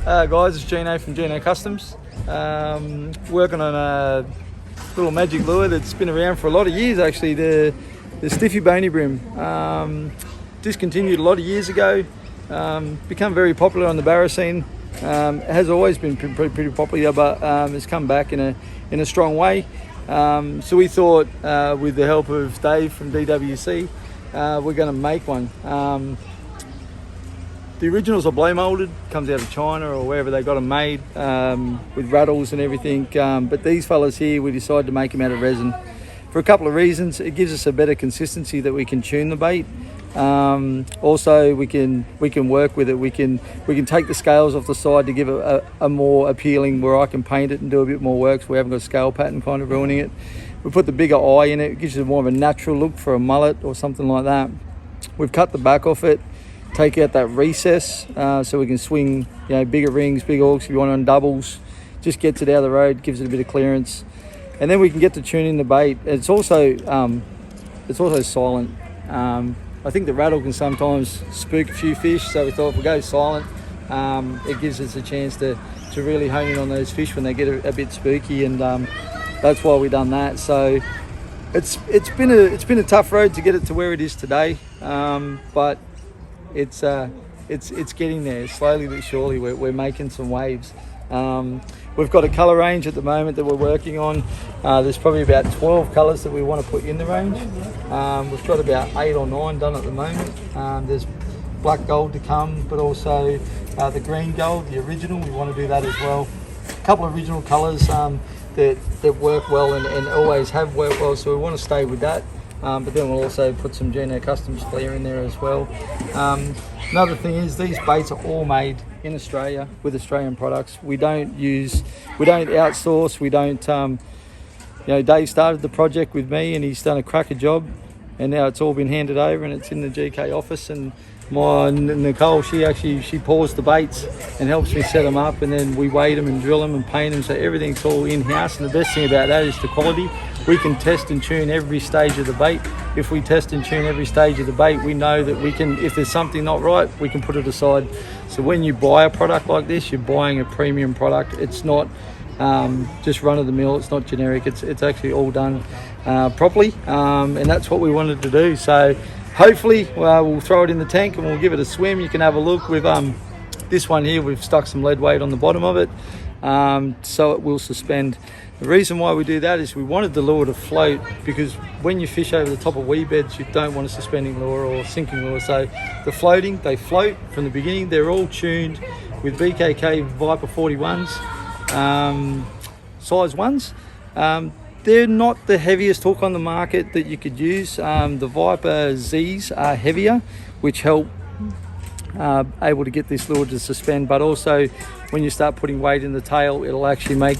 Guys, it's Geneo from Geneo Kustoms. Working on a little magic lure that's been around for a lot of years actually, the Stiffy Bony Brim. Discontinued a lot of years ago, become very popular on the Barra scene. It has always been pretty popular, but it's come back in a strong way. So we thought with the help of Dave from DWC, we're going to make one. The originals are blow molded, comes out of China or wherever they got them made, with rattles and everything. But these fellas here, we decided to make them out of resin for a couple of reasons. It gives us a better consistency that we can tune the bait. Also, we can work with it. We can take the scales off the side to give it a more appealing, where I can paint it and do a bit more work, so we haven't got a scale pattern kind of ruining it. We put the bigger eye in it. It gives you more of a natural look for a mullet or something like that. We've cut the back off it, take out that recess, so we can swing, bigger rings, bigger hooks if you want on doubles. Just gets it out of the road, gives it a bit of clearance, and then we can get to tuning the bait. It's also silent. I think the rattle can sometimes spook a few fish, so we thought if we go silent, it gives us a chance to really hone in on those fish when they get a bit spooky, and that's why we done that. So it's been a tough road to get it to where it is today, but it's getting there slowly but surely. We're making some waves. We've got a colour range at the moment that we're working on. There's probably about 12 colours that we want to put in the range. We've got about 8 or 9 done at the moment. There's black gold to come, but also the green gold, the original, we want to do that as well. A couple of original colours that work well and always have worked well, so we want to stay with that. But then we'll also put some Geneo Kustoms flair in there as well. Another thing is these baits are all made in Australia with Australian products. We don't outsource. We don't. Dave started the project with me, and he's done a cracker job, and now it's all been handed over, and it's in the GK office. And my Nicole, she pours the baits and helps me set them up, and then we weight them and drill them and paint them, so everything's all in-house. And the best thing about that is the quality. We can test and tune every stage of the bait. If we test and tune every stage of the bait, we know that we can, if there's something not right, we can put it aside. So when you buy a product like this, you're buying a premium product. It's not just run-of-the-mill, it's not generic, it's actually all done properly, and that's what we wanted to do. So hopefully we'll throw it in the tank and we'll give it a swim. You can have a look with this one here. We've stuck some lead weight on the bottom of it, so it will suspend. The reason why we do that is we wanted the lure to float, because when you fish over the top of weed beds, you don't want a suspending lure or sinking lure. So they float from the beginning. They're all tuned with BKK Viper 41s, size 1s. They're not the heaviest hook on the market that you could use. The Viper Zs are heavier, which help able to get this lure to suspend, but also when you start putting weight in the tail, it'll actually make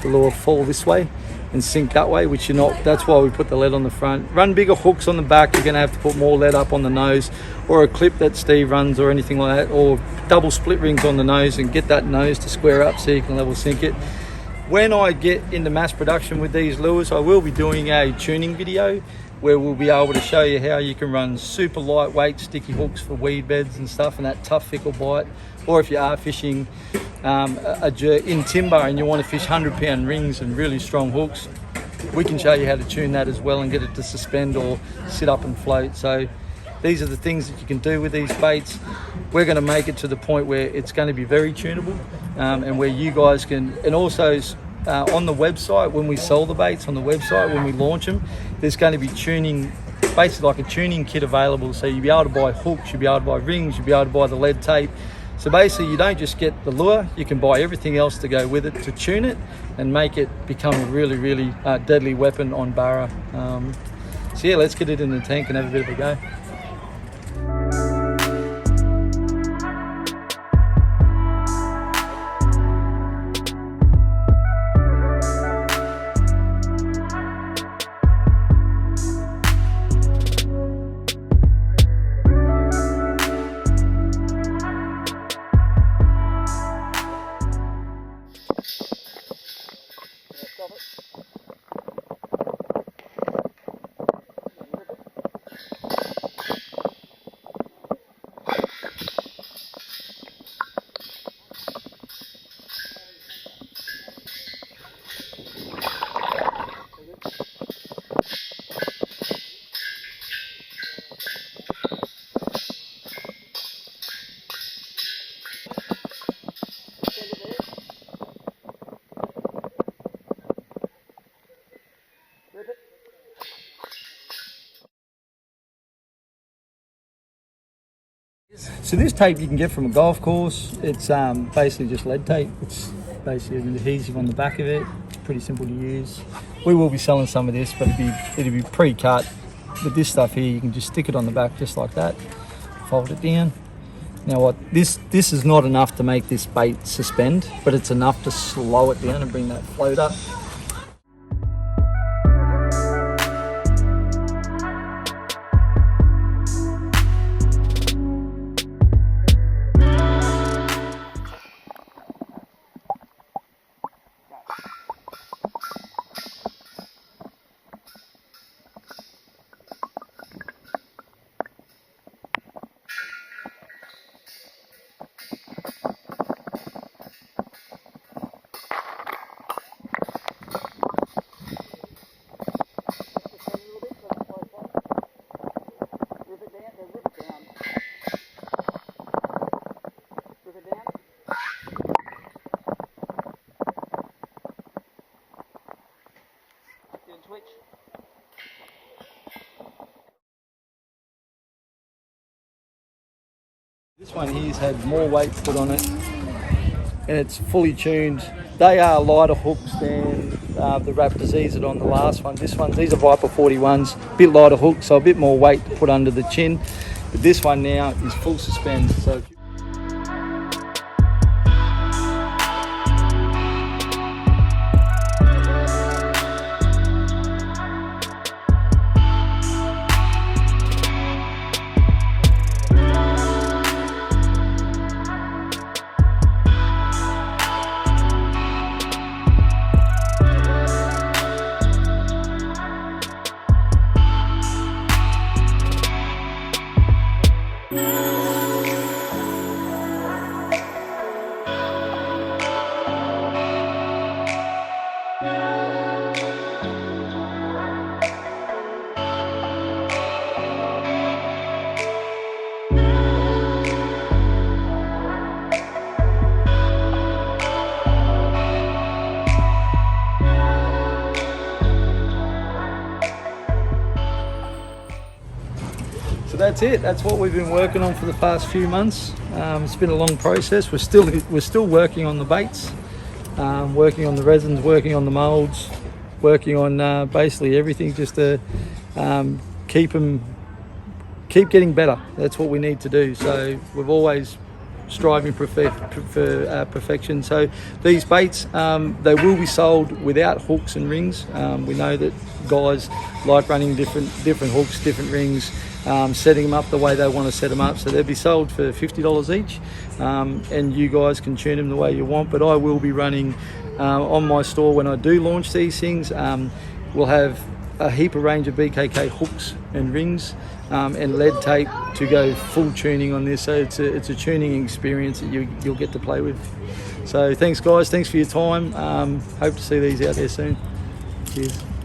the lure fall this way and sink that way, which you're not. That's why we put the lead on the front. Run bigger hooks on the back, you're going to have to put more lead up on the nose, or a clip that Steve runs or anything like that, or double split rings on the nose and get that nose to square up so you can level sink it. When I get into mass production with these lures, I will be doing a tuning video where we'll be able to show you how you can run super lightweight sticky hooks for weed beds and stuff, and that tough fickle bite. Or if you are fishing a jerk in timber and you want to fish 100-pound rings and really strong hooks, we can show you how to tune that as well and get it to suspend or sit up and float. So these are the things that you can do with these baits. We're going to make it to the point where it's going to be very tunable, and where you guys can, and also on the website, when we sell the baits on the website, when we launch them, there's going to be tuning, basically like a tuning kit available. So you'll be able to buy hooks, you'll be able to buy rings, you'll be able to buy the lead tape. So basically you don't just get the lure, you can buy everything else to go with it to tune it and make it become a really, really deadly weapon on Barra. So yeah, let's get it in the tank and have a bit of a go. So this tape you can get from a golf course. It's basically just lead tape. It's basically an adhesive on the back of it. Pretty simple to use. We will be selling some of this, but it'd be pre-cut. With this stuff here, you can just stick it on the back just like that. Fold it down. Now what, this is not enough to make this bait suspend, but it's enough to slow it down and bring that float up. This one here's had more weight put on it and it's fully tuned. They are lighter hooks than the Raptors these are on the last one. These are Viper 41s, a bit lighter hooks, so a bit more weight put under the chin. But this one now is full suspend. So that's it. That's what we've been working on for the past few months. It's been a long process. We're still working on the baits, working on the resins, working on the molds, working on basically everything just to keep getting better. That's what we need to do. So we've always striving for perfection. So these baits, they will be sold without hooks and rings. We know that guys like running different hooks, different rings, setting them up the way they want to set them up. So they'll be sold for $50 each, and you guys can tune them the way you want. But I will be running on my store when I do launch these things. We'll have a heap of range of BKK hooks and rings and lead tape to go full tuning on this. So it's a tuning experience that you'll get to play with. So thanks guys, thanks for your time. Hope to see these out there soon. Cheers.